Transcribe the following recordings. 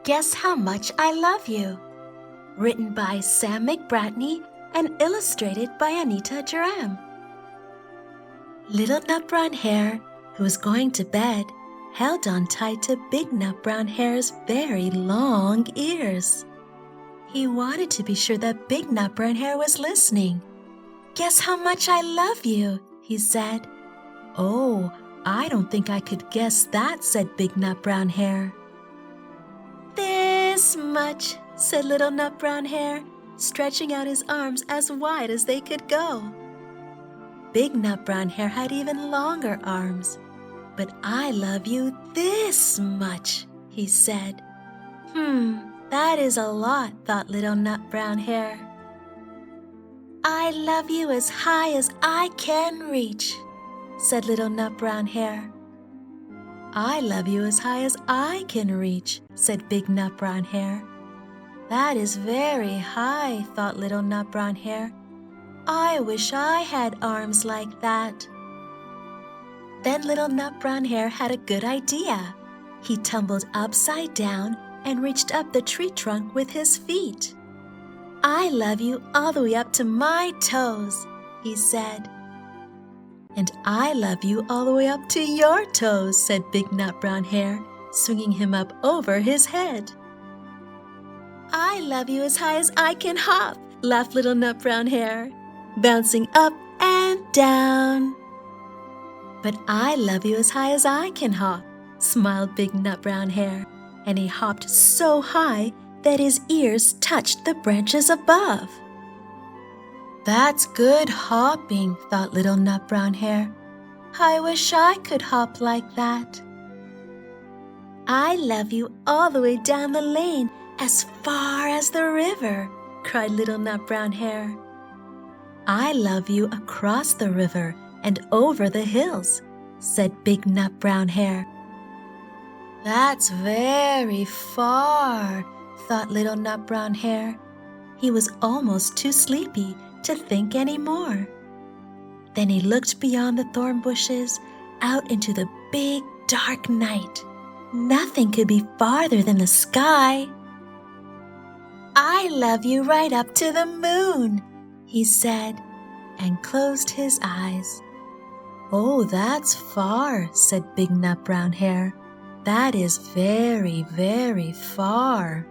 Guess How Much I Love You, written by Sam McBratney and illustrated by Anita Jeram. Little Nut Brown Hare, who was going to bed, held on tight to Big Nut Brown Hare's very long ears. He wanted to be sure that Big Nut Brown Hare was listening. "Guess how much I love you," he said. "Oh, I don't think I could guess that," said Big Nut Brown Hare. "This much," said Little Nut Brown Hare, stretching out his arms as wide as they could go. Big Nut Brown Hare had even longer arms. "But I love you this much," he said. That is a lot," thought Little Nut Brown Hare. "I love you as high as I can reach," said Little Nut Brown Hare. "I love you as high as I can reach," said Big Nut Brown Hare. "That is very high," thought Little Nut Brown Hare. "I wish I had arms like that." Then Little Nut Brown Hare had a good idea. He tumbled upside down and reached up the tree trunk with his feet. "I love you all the way up to my toes," he said. "And I love you all the way up to your toes," said Big Nut Brown Hare, swinging him up over his head. "I love you as high as I can hop," laughed Little Nut Brown Hare, bouncing up and down. "But I love you as high as I can hop," smiled Big Nut Brown Hare, and he hopped so high that his ears touched the branches above. "That's good hopping," thought Little Nut Brown Hare. "I wish I could hop like that." "I love you all the way down the lane as far as the river," cried Little Nut Brown Hare. "I love you across the river and over the hills," said Big Nut Brown Hare. "That's very far," thought Little Nut Brown Hare. He was almost too sleepy to think any more. Then he looked beyond the thorn bushes, out into the big dark night. Nothing could be farther than the sky. "I love you right up to the moon," he said, and closed his eyes. "Oh, that's far," said Big Nut Brown Hare. "That is very, very far."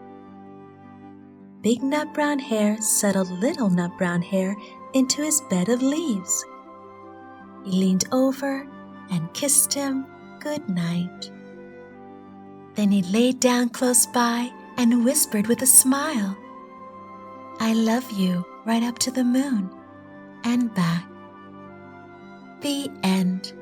Big Nut Brown Hare settled Little Nut Brown Hare into his bed of leaves. He leaned over and kissed him good night. Then he laid down close by and whispered with a smile, "I love you right up to the moon and back." The end.